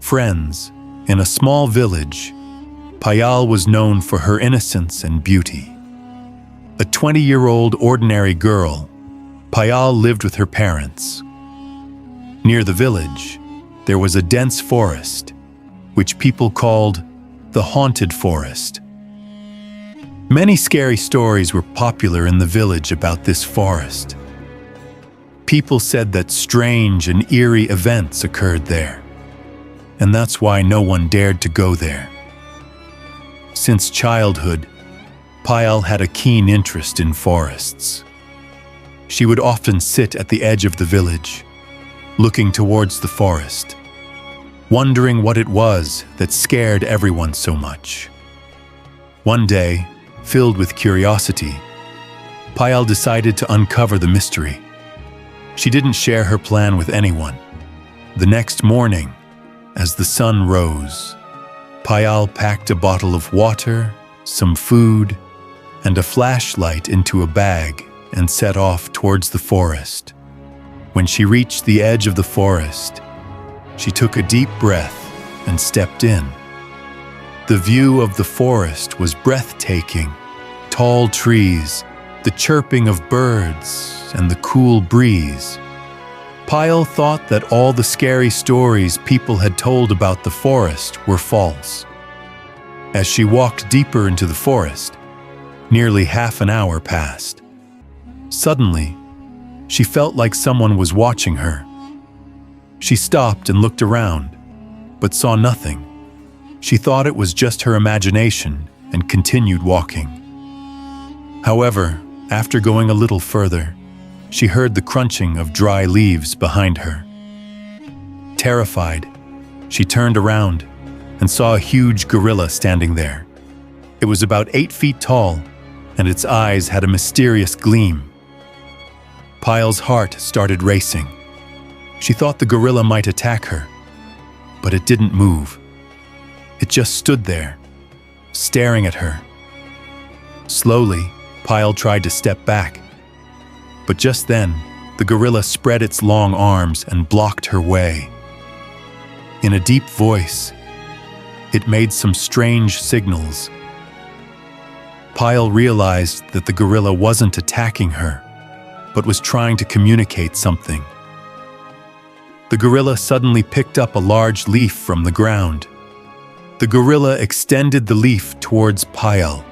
Friends, in a small village, Payal was known for her innocence and beauty. A 20-year-old ordinary girl, Payal lived with her parents. Near the village, there was a dense forest, which people called the Haunted Forest. Many scary stories were popular in the village about this forest. People said that strange and eerie events occurred there, and that's why no one dared to go there. Since childhood, Payal had a keen interest in forests. She would often sit at the edge of the village, looking towards the forest, wondering what it was that scared everyone so much. One day, filled with curiosity, Payal decided to uncover the mystery. She didn't share her plan with anyone. The next morning, as the sun rose, Payal packed a bottle of water, some food, and a flashlight into a bag and set off towards the forest. When she reached the edge of the forest, she took a deep breath and stepped in. The view of the forest was breathtaking. Tall trees, the chirping of birds, and the cool breeze. Payal thought that all the scary stories people had told about the forest were false. As she walked deeper into the forest, nearly half an hour passed. Suddenly, she felt like someone was watching her. She stopped and looked around, but saw nothing. She thought it was just her imagination and continued walking. However, after going a little further, she heard the crunching of dry leaves behind her. Terrified, she turned around and saw a huge gorilla standing there. It was about 8 feet tall, and its eyes had a mysterious gleam. Payal's heart started racing. She thought the gorilla might attack her, but it didn't move. It just stood there, staring at her. Slowly, Payal tried to step back, but just then, the gorilla spread its long arms and blocked her way. In a deep voice, it made some strange signals. Payal realized that the gorilla wasn't attacking her, but was trying to communicate something. The gorilla suddenly picked up a large leaf from the ground. The gorilla extended the leaf towards Payal.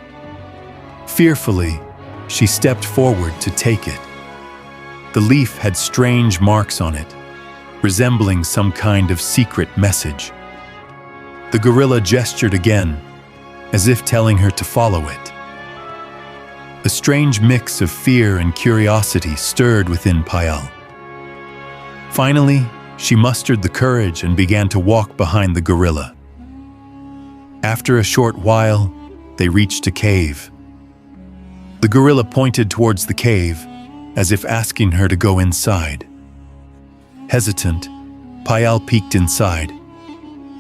Fearfully, she stepped forward to take it. The leaf had strange marks on it, resembling some kind of secret message. The gorilla gestured again, as if telling her to follow it. A strange mix of fear and curiosity stirred within Payal. Finally, she mustered the courage and began to walk behind the gorilla. After a short while, they reached a cave. The gorilla pointed towards the cave, as if asking her to go inside. Hesitant, Payal peeked inside.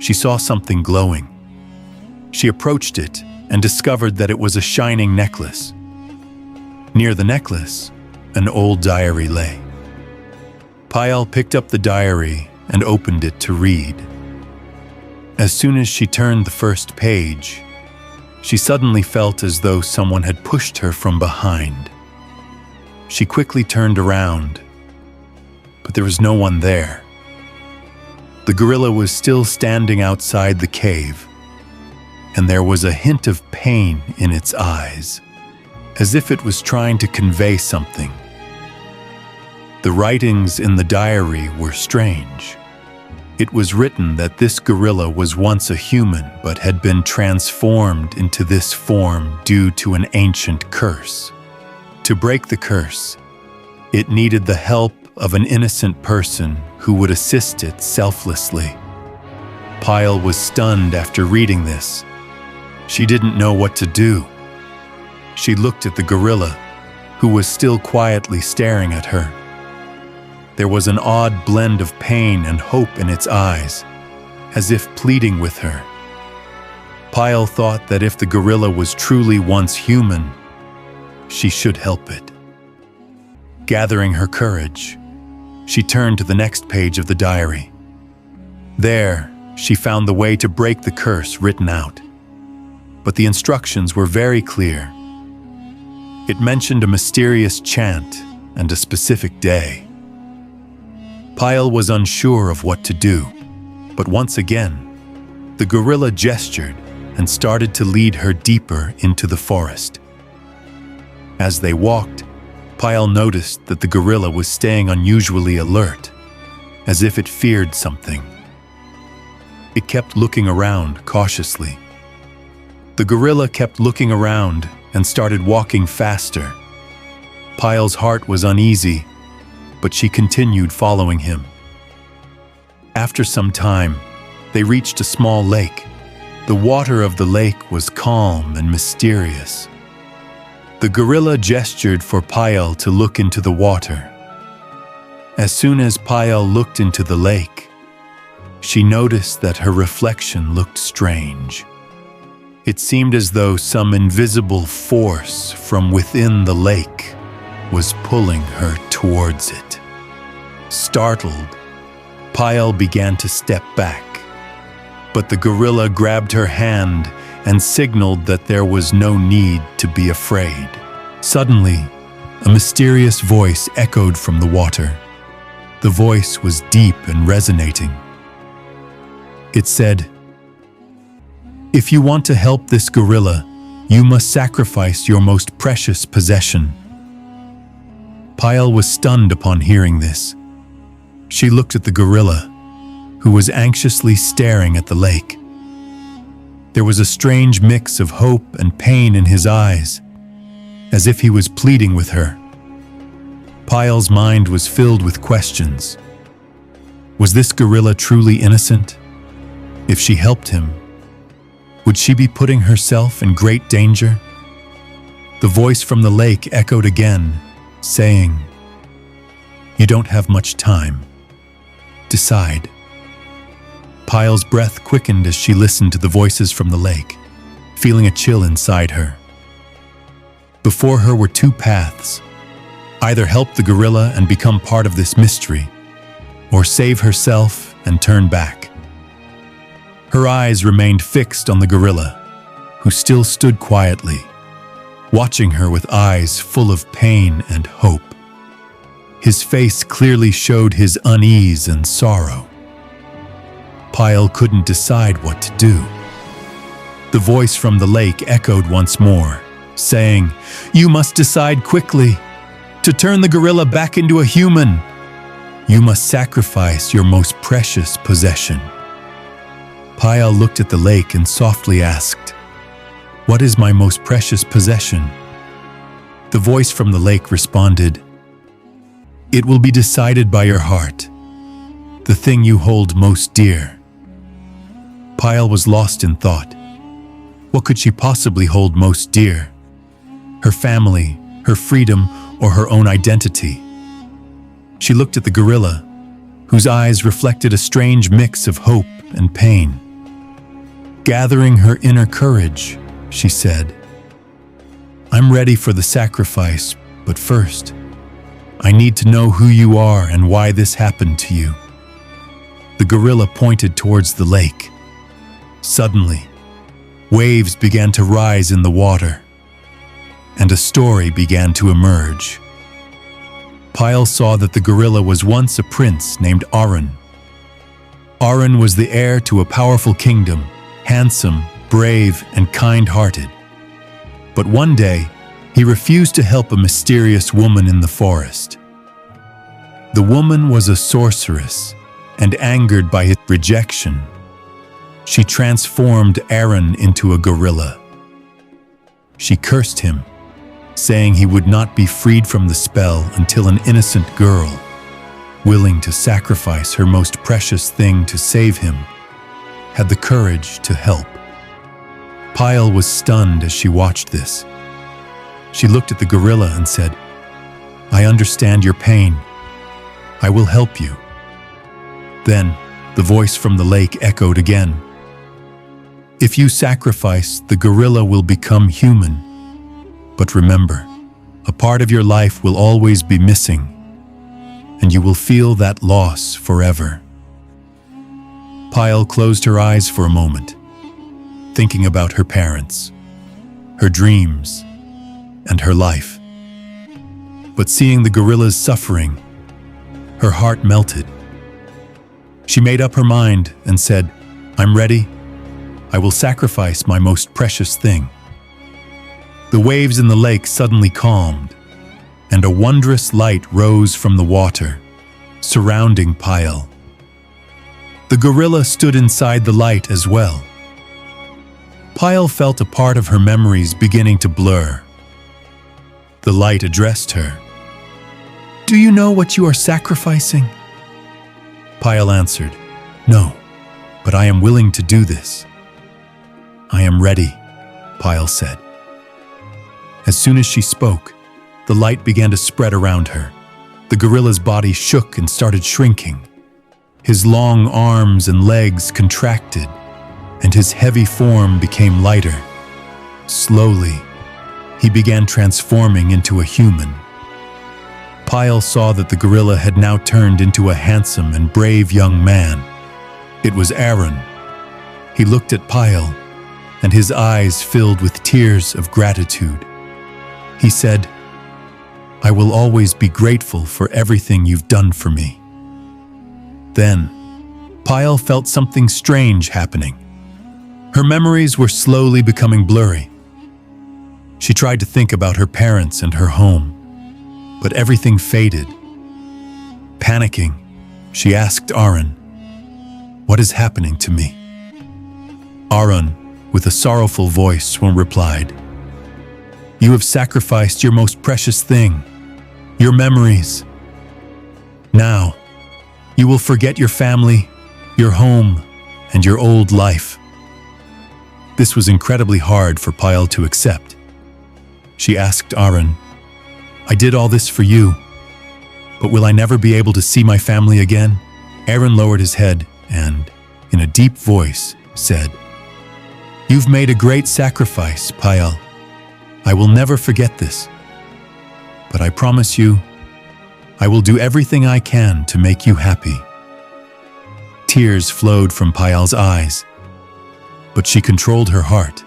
She saw something glowing. She approached it and discovered that it was a shining necklace. Near the necklace, an old diary lay. Payal picked up the diary and opened it to read. As soon as she turned the first page, she suddenly felt as though someone had pushed her from behind. She quickly turned around, but there was no one there. The gorilla was still standing outside the cave, and there was a hint of pain in its eyes, as if it was trying to convey something. The writings in the diary were strange. It was written that this gorilla was once a human but had been transformed into this form due to an ancient curse. To break the curse, it needed the help of an innocent person who would assist it selflessly. Payal was stunned after reading this. She didn't know what to do. She looked at the gorilla, who was still quietly staring at her. There was an odd blend of pain and hope in its eyes, as if pleading with her. Payal thought that if the gorilla was truly once human, she should help it. Gathering her courage, she turned to the next page of the diary. There, she found the way to break the curse written out. But the instructions were very clear. It mentioned a mysterious chant and a specific day. Payal was unsure of what to do, but once again, the gorilla gestured and started to lead her deeper into the forest. As they walked, Payal noticed that the gorilla was staying unusually alert, as if it feared something. It kept looking around cautiously. The gorilla kept looking around and started walking faster. Payal's heart was uneasy, but she continued following him. After some time, they reached a small lake. The water of the lake was calm and mysterious. The gorilla gestured for Payal to look into the water. As soon as Payal looked into the lake, she noticed that her reflection looked strange. It seemed as though some invisible force from within the lake was pulling her towards it. Startled, Payal began to step back, but the gorilla grabbed her hand and signaled that there was no need to be afraid. Suddenly, a mysterious voice echoed from the water. The voice was deep and resonating. It said, "If you want to help this gorilla, you must sacrifice your most precious possession." Payal was stunned upon hearing this. She looked at the gorilla, who was anxiously staring at the lake. There was a strange mix of hope and pain in his eyes, as if he was pleading with her. Payal's mind was filled with questions. Was this gorilla truly innocent? If she helped him, would she be putting herself in great danger? The voice from the lake echoed again, saying, "You don't have much time. Decide." Payal's breath quickened as she listened to the voices from the lake, feeling a chill inside her. Before her were two paths: either help the gorilla and become part of this mystery, or save herself and turn back. Her eyes remained fixed on the gorilla, who still stood quietly, watching her with eyes full of pain and hope. His face clearly showed his unease and sorrow. Payal couldn't decide what to do. The voice from the lake echoed once more, saying, "You must decide quickly. To turn the gorilla back into a human, you must sacrifice your most precious possession." Payal looked at the lake and softly asked, "What is my most precious possession?" The voice from the lake responded, "It will be decided by your heart, the thing you hold most dear." Payal was lost in thought. What could she possibly hold most dear? Her family, her freedom, or her own identity? She looked at the gorilla, whose eyes reflected a strange mix of hope and pain. Gathering her inner courage, she said, "I'm ready for the sacrifice, but first, I need to know who you are and why this happened to you." The gorilla pointed towards the lake. Suddenly, waves began to rise in the water, and a story began to emerge. Payal saw that the gorilla was once a prince named Arun. Arun was the heir to a powerful kingdom, handsome, brave, and kind-hearted. But one day, he refused to help a mysterious woman in the forest. The woman was a sorceress, and angered by his rejection, she transformed Arun into a gorilla. She cursed him, saying he would not be freed from the spell until an innocent girl, willing to sacrifice her most precious thing to save him, had the courage to help. Payal was stunned as she watched this. She looked at the gorilla and said, "I understand your pain. I will help you." Then, the voice from the lake echoed again. "If you sacrifice, the gorilla will become human. But remember, a part of your life will always be missing, and you will feel that loss forever." Payal closed her eyes for a moment, thinking about her parents, her dreams, and her life. But seeing the gorilla's suffering, her heart melted. She made up her mind and said, "I'm ready. I will sacrifice my most precious thing." The waves in the lake suddenly calmed, and a wondrous light rose from the water, surrounding Payal. The gorilla stood inside the light as well. Payal felt a part of her memories beginning to blur. The light addressed her. "Do you know what you are sacrificing?" Payal answered, "No, but I am willing to do this." "I am ready," Payal said. As soon as she spoke, the light began to spread around her. The gorilla's body shook and started shrinking. His long arms and legs contracted, and his heavy form became lighter. Slowly, he began transforming into a human. Payal saw that the gorilla had now turned into a handsome and brave young man. It was Aaron. He looked at Payal, and his eyes filled with tears of gratitude. He said, "I will always be grateful for everything you've done for me." Then, Payal felt something strange happening. Her memories were slowly becoming blurry. She tried to think about her parents and her home, but everything faded. Panicking, she asked Aaron, "What is happening to me?" Aaron, with a sorrowful voice, replied, "You have sacrificed your most precious thing, your memories. Now, you will forget your family, your home, and your old life." This was incredibly hard for Payal to accept. She asked Aaron, "I did all this for you, but will I never be able to see my family again?" Aaron lowered his head and, in a deep voice, said, "You've made a great sacrifice, Payal. I will never forget this. But I promise you, I will do everything I can to make you happy." Tears flowed from Payal's eyes, but she controlled her heart.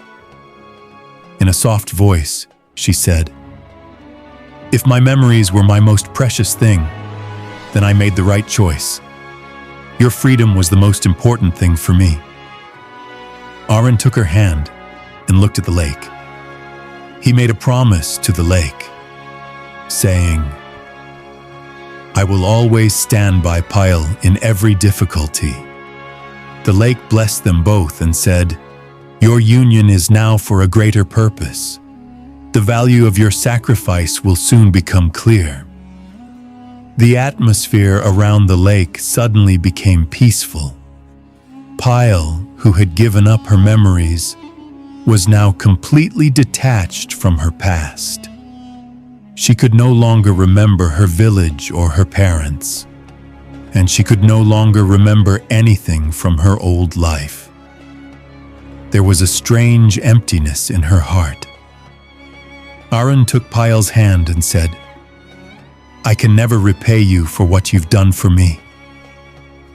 In a soft voice, she said, "If my memories were my most precious thing, then I made the right choice. Your freedom was the most important thing for me." Aaron took her hand and looked at the lake. He made a promise to the lake, saying, "I will always stand by Payal in every difficulty." The lake blessed them both and said, "Your union is now for a greater purpose. The value of your sacrifice will soon become clear." The atmosphere around the lake suddenly became peaceful. Payal, who had given up her memories, was now completely detached from her past. She could no longer remember her village or her parents, and she could no longer remember anything from her old life. There was a strange emptiness in her heart. Aaron took Payal's hand and said, "I can never repay you for what you've done for me.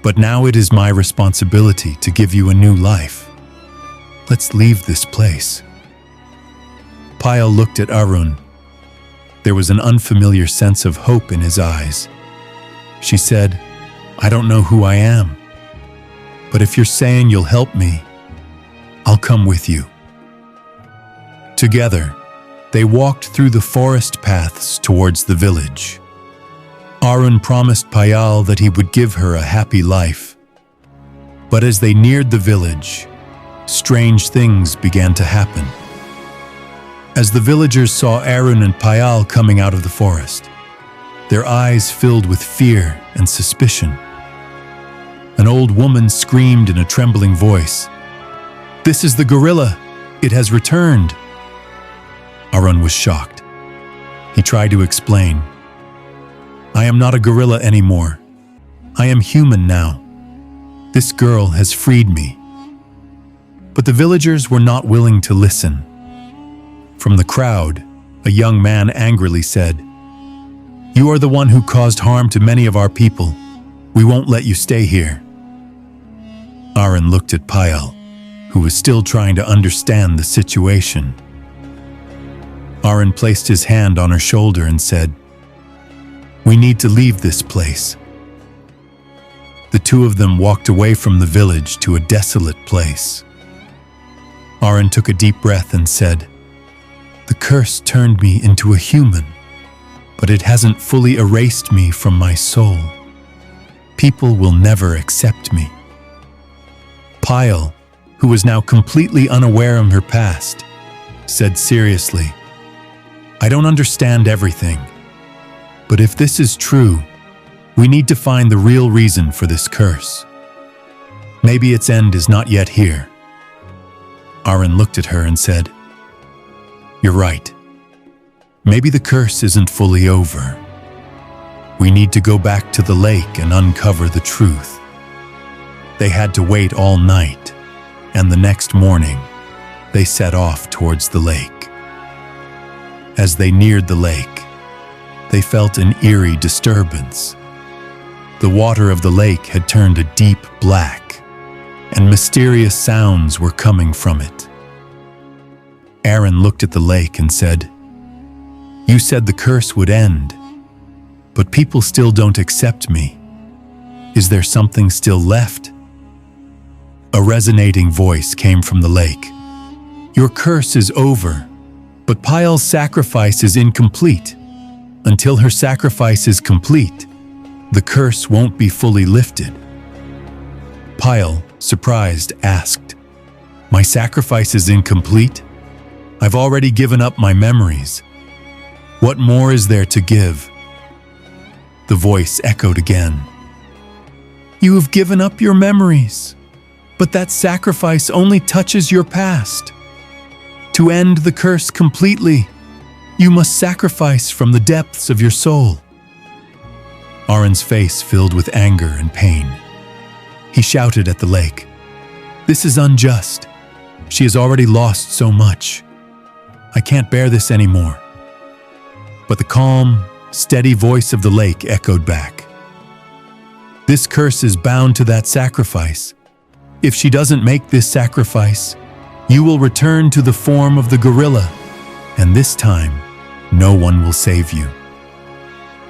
But now it is my responsibility to give you a new life. Let's leave this place." Payal looked at Aaron. There was an unfamiliar sense of hope in his eyes. She said, "I don't know who I am, but if you're saying you'll help me, I'll come with you." Together, they walked through the forest paths towards the village. Aaron promised Payal that he would give her a happy life. But as they neared the village, strange things began to happen. As the villagers saw Aaron and Payal coming out of the forest, their eyes filled with fear and suspicion. An old woman screamed in a trembling voice, "This is the gorilla! It has returned!" Aaron was shocked. He tried to explain, "I am not a gorilla anymore. I am human now. This girl has freed me." But the villagers were not willing to listen. From the crowd, a young man angrily said, "You are the one who caused harm to many of our people. We won't let you stay here." Aaron looked at Payal, who was still trying to understand the situation. Aaron placed his hand on her shoulder and said, "We need to leave this place." The two of them walked away from the village to a desolate place. Aaron took a deep breath and said, "The curse turned me into a human, but it hasn't fully erased me from my soul. People will never accept me." Payal, who was now completely unaware of her past, said seriously, "I don't understand everything, but if this is true, we need to find the real reason for this curse. Maybe its end is not yet here." Aaron looked at her and said, "You're right. Maybe the curse isn't fully over. We need to go back to the lake and uncover the truth." They had to wait all night, and the next morning, they set off towards the lake. As they neared the lake, they felt an eerie disturbance. The water of the lake had turned a deep black, and mysterious sounds were coming from it. Aaron looked at the lake and said, "You said the curse would end, but people still don't accept me. Is there something still left?" A resonating voice came from the lake. "Your curse is over, but Payal's sacrifice is incomplete. Until her sacrifice is complete, the curse won't be fully lifted." Payal, surprised, asked, "My sacrifice is incomplete? I've already given up my memories. What more is there to give?" The voice echoed again. "You have given up your memories, but that sacrifice only touches your past. To end the curse completely, you must sacrifice from the depths of your soul." Aaron's face filled with anger and pain. He shouted at the lake, "This is unjust. She has already lost so much. I can't bear this anymore." But the calm, steady voice of the lake echoed back, "This curse is bound to that sacrifice. If she doesn't make this sacrifice, you will return to the form of the gorilla, and this time, no one will save you."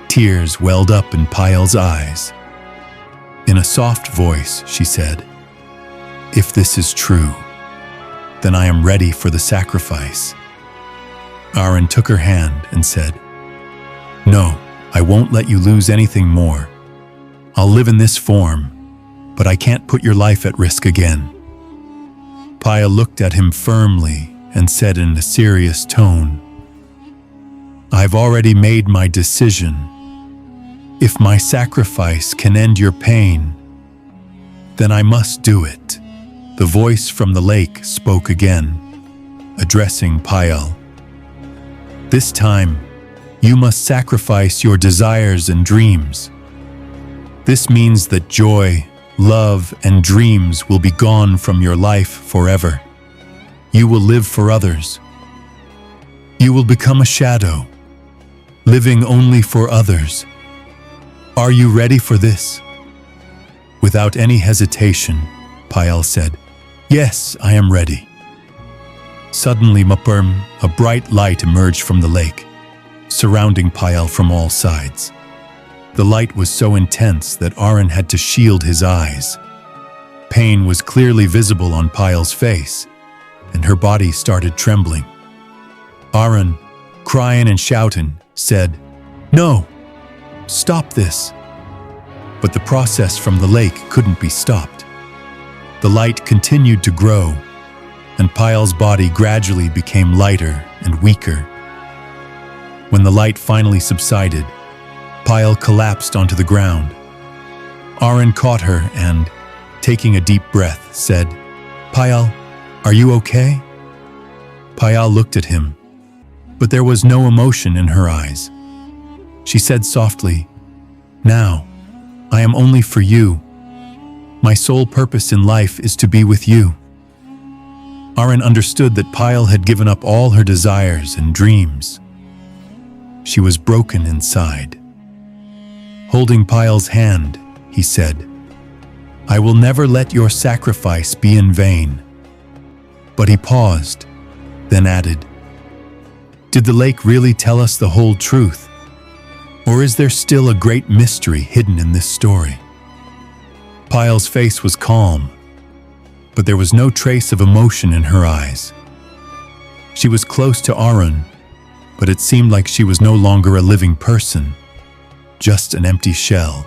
Tears welled up in Payal's eyes. In a soft voice, she said, "If this is true, then I am ready for the sacrifice." Aaron took her hand and said, "No, I won't let you lose anything more. I'll live in this form, but I can't put your life at risk again." Payal looked at him firmly and said in a serious tone, "I've already made my decision. If my sacrifice can end your pain, then I must do it." The voice from the lake spoke again, addressing Payal. "This time, you must sacrifice your desires and dreams. This means that joy, love, and dreams will be gone from your life forever. You will live for others. You will become a shadow, living only for others. Are you ready for this?" Without any hesitation, Payal said, "Yes, I am ready." Suddenly, a bright light emerged from the lake, surrounding Payal from all sides. The light was so intense that Aaron had to shield his eyes. Pain was clearly visible on Payal's face, and her body started trembling. Aaron, crying and shouting, said, "No! Stop this!" But the process from the lake couldn't be stopped. The light continued to grow, and Payal's body gradually became lighter and weaker. When the light finally subsided, Payal collapsed onto the ground. Aaron caught her and, taking a deep breath, said, "Payal, are you okay?" Payal looked at him, but there was no emotion in her eyes. She said softly, "Now, I am only for you. My sole purpose in life is to be with you." Aaron understood that Payal had given up all her desires and dreams. She was broken inside. Holding Payal's hand, he said, I will never let your sacrifice be in vain." But he paused, then added, "Did the lake really tell us the whole truth? Or is there still a great mystery hidden in this story?" Payal's face was calm, but there was no trace of emotion in her eyes. She was close to Arun, but it seemed like she was no longer a living person, just an empty shell.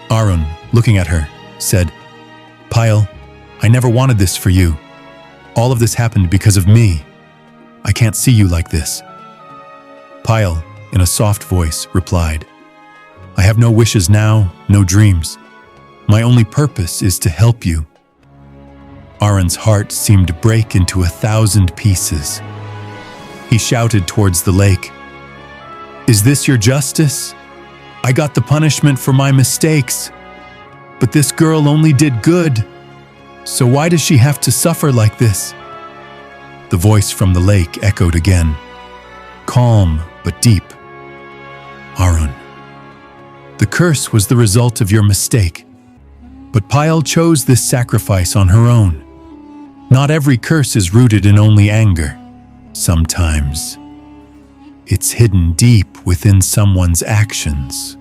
Arun, looking at her, said, "Payal, I never wanted this for you. All of this happened because of me. I can't see you like this." Payal, in a soft voice, replied, "I have no wishes now, no dreams. My only purpose is to help you." Arun's heart seemed to break into 1,000 pieces. He shouted towards the lake, "Is this your justice? I got the punishment for my mistakes. But this girl only did good. So why does she have to suffer like this?" The voice from the lake echoed again, calm but deep. "Arun, the curse was the result of your mistake. But Payal chose this sacrifice on her own. Not every curse is rooted in only anger. Sometimes it's hidden deep within someone's actions."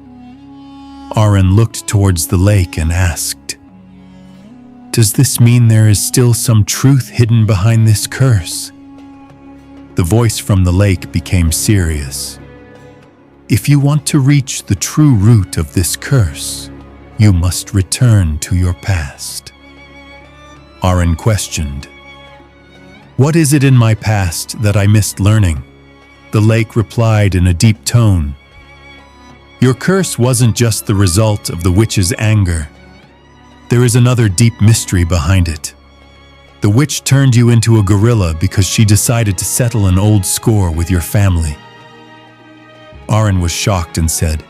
Arun looked towards the lake and asked, "Does this mean there is still some truth hidden behind this curse?" The voice from the lake became serious. "If you want to reach the true root of this curse, you must return to your past." Arun questioned, "What is it in my past that I missed learning?" The lake replied in a deep tone, "Your curse wasn't just the result of the witch's anger. There is another deep mystery behind it. The witch turned you into a gorilla because she decided to settle an old score with your family." Arun was shocked and said,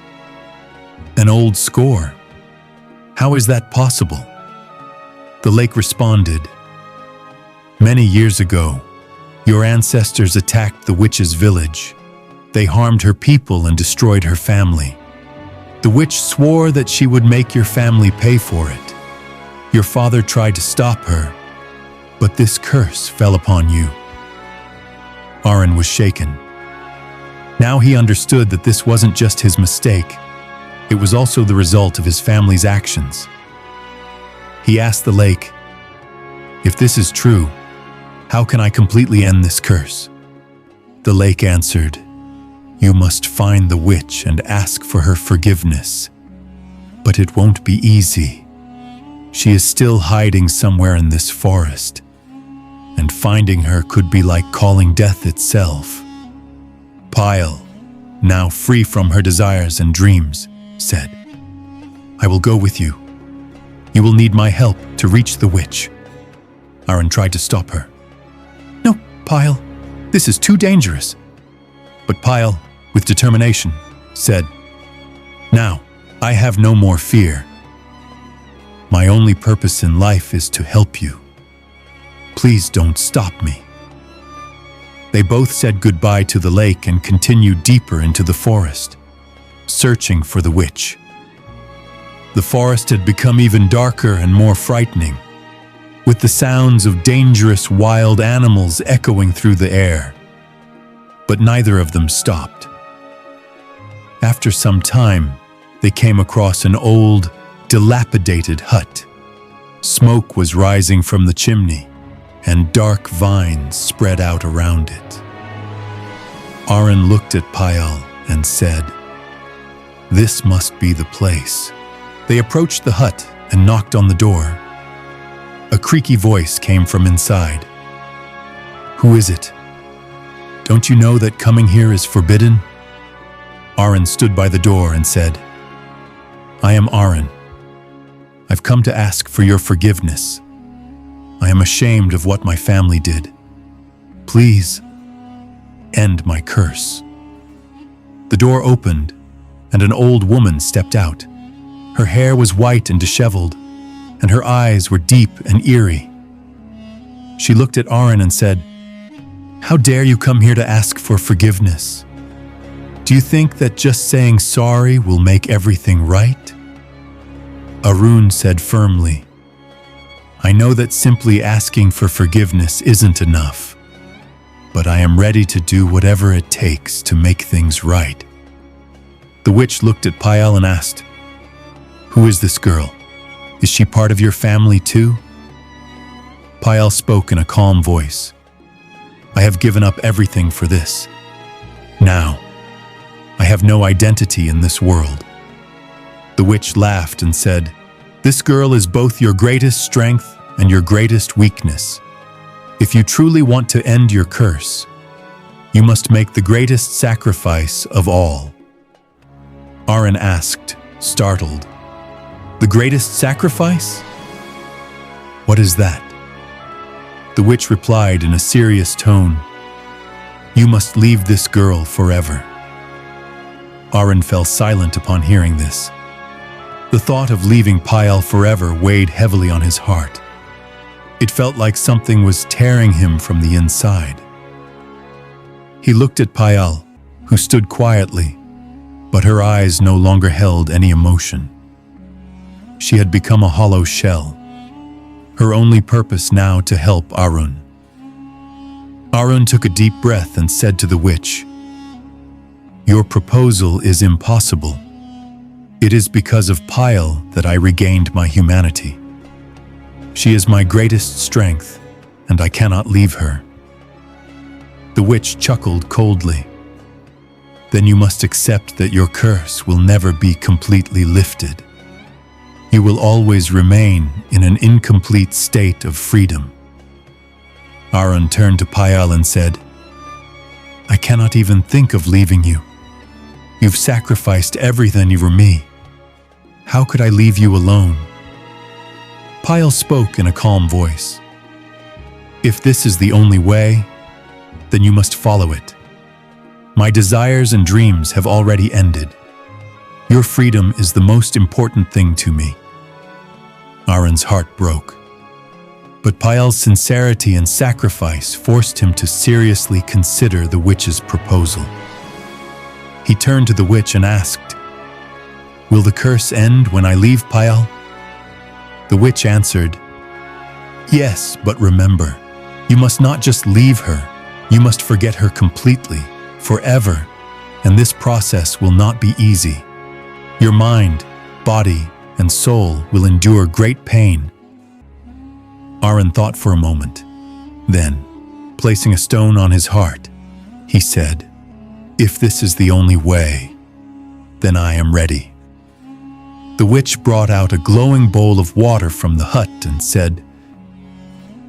"An old score? How is that possible?" The lake responded, "Many years ago, your ancestors attacked the witch's village. They harmed her people and destroyed her family. The witch swore that she would make your family pay for it. Your father tried to stop her, but this curse fell upon you." Arun was shaken. Now he understood that this wasn't just his mistake. It was also the result of his family's actions. He asked the lake, "If this is true, how can I completely end this curse?" The lake answered, "You must find the witch and ask for her forgiveness. But it won't be easy. She is still hiding somewhere in this forest, and finding her could be like calling death itself." Payal, now free from her desires and dreams, said, "I will go with you. You will need my help to reach the witch." Arun tried to stop her. "No, Payal, this is too dangerous." But Payal, with determination, said, "Now, I have no more fear. My only purpose in life is to help you. Please don't stop me." They both said goodbye to the lake and continued deeper into the forest, searching for the witch. The forest had become even darker and more frightening, with the sounds of dangerous wild animals echoing through the air. But neither of them stopped. After some time, they came across an old, dilapidated hut. Smoke was rising from the chimney, and dark vines spread out around it. Arun looked at Payal and said, "This must be the place." They approached the hut and knocked on the door. A creaky voice came from inside. "Who is it? Don't you know that coming here is forbidden?" Arun stood by the door and said, "I am Arun. I've come to ask for your forgiveness. I am ashamed of what my family did. Please, end my curse." The door opened, and an old woman stepped out. Her hair was white and disheveled, and her eyes were deep and eerie. She looked at Arun and said, "How dare you come here to ask for forgiveness? Do you think that just saying sorry will make everything right?" Arun said firmly, "I know that simply asking for forgiveness isn't enough, but I am ready to do whatever it takes to make things right." The witch looked at Payal and asked, "Who is this girl? Is she part of your family too?" Payal spoke in a calm voice. "I have given up everything for this. Now, I have no identity in this world." The witch laughed and said, "This girl is both your greatest strength and your greatest weakness. If you truly want to end your curse, you must make the greatest sacrifice of all." Arun asked, startled, "The greatest sacrifice? What is that?" The witch replied in a serious tone, "You must leave this girl forever." Arun fell silent upon hearing this. The thought of leaving Payal forever weighed heavily on his heart. It felt like something was tearing him from the inside. He looked at Payal, who stood quietly, but her eyes no longer held any emotion. She had become a hollow shell, her only purpose now to help Arun. Arun took a deep breath and said to the witch, "Your proposal is impossible. It is because of Payal that I regained my humanity. She is my greatest strength, and I cannot leave her." The witch chuckled coldly. "Then you must accept that your curse will never be completely lifted. You will always remain in an incomplete state of freedom." Arun turned to Payal and said, "I cannot even think of leaving you. You've sacrificed everything for me. How could I leave you alone?" Payal spoke in a calm voice. "If this is the only way, then you must follow it. My desires and dreams have already ended. Your freedom is the most important thing to me." Arun's heart broke. But Payal's sincerity and sacrifice forced him to seriously consider the witch's proposal. He turned to the witch and asked, "Will the curse end when I leave Payal?" The witch answered, "Yes, but remember, you must not just leave her, you must forget her completely, forever, and this process will not be easy. Your mind, body, and soul will endure great pain." Arun thought for a moment. Then, placing a stone on his heart, he said, "If this is the only way, then I am ready." The witch brought out a glowing bowl of water from the hut and said,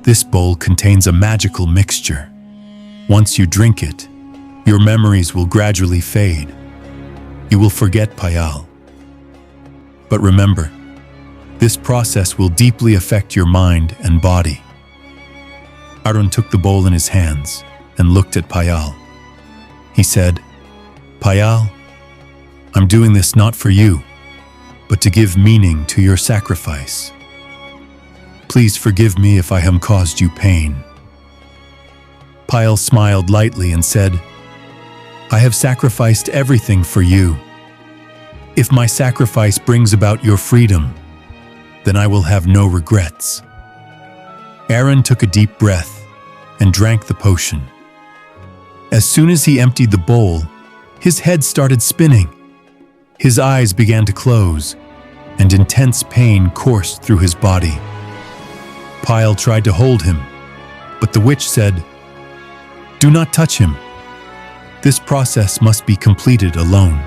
"This bowl contains a magical mixture. Once you drink it, your memories will gradually fade. You will forget Payal. But remember, this process will deeply affect your mind and body." Arun took the bowl in his hands and looked at Payal. He said, "Payal, I'm doing this not for you, but to give meaning to your sacrifice. Please forgive me if I have caused you pain." Payal smiled lightly and said, "I have sacrificed everything for you. If my sacrifice brings about your freedom, then I will have no regrets." Arun took a deep breath and drank the potion. As soon as he emptied the bowl, his head started spinning. His eyes began to close, and intense pain coursed through his body. Payal tried to hold him, but the witch said, "Do not touch him. This process must be completed alone."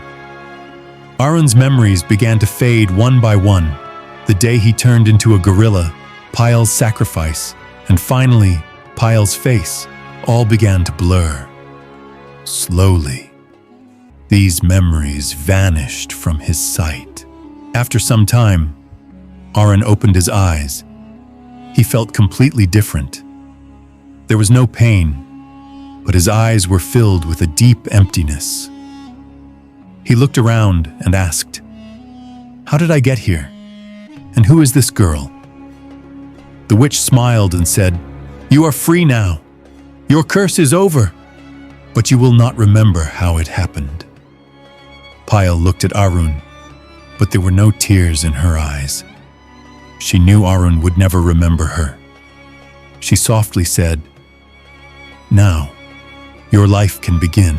Arun's memories began to fade one by one. The day he turned into a gorilla, Payal's sacrifice, and finally, Payal's face, all began to blur. Slowly, these memories vanished from his sight. After some time, Arun opened his eyes. He felt completely different. There was no pain, but his eyes were filled with a deep emptiness. He looked around and asked, "How did I get here? And who is this girl?" The witch smiled and said, "You are free now. Your curse is over, but you will not remember how it happened." Payal looked at Arun, but there were no tears in her eyes. she knew Arun would never remember her. She softly said, "Now, your life can begin."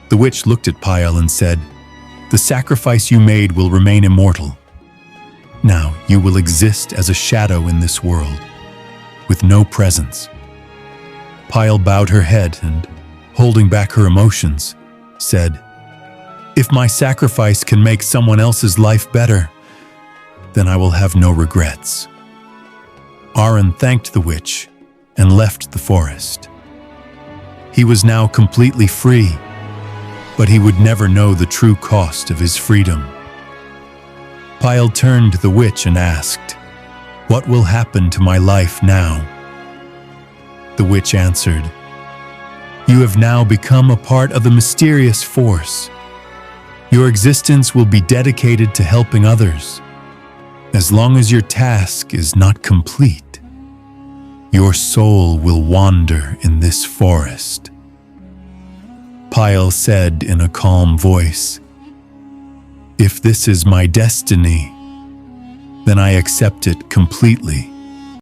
The witch looked at Payal and said, "The sacrifice you made will remain immortal. Now you will exist as a shadow in this world, with no presence." Payal bowed her head and, holding back her emotions, said, "If my sacrifice can make someone else's life better, then I will have no regrets." Arun thanked the witch and left the forest. He was now completely free, but he would never know the true cost of his freedom. Payal turned to the witch and asked, "What will happen to my life now?" The witch answered, "You have now become a part of the mysterious force. Your existence will be dedicated to helping others. As long as your task is not complete, your soul will wander in this forest." Payal said in a calm voice, "If this is my destiny, then I accept it completely."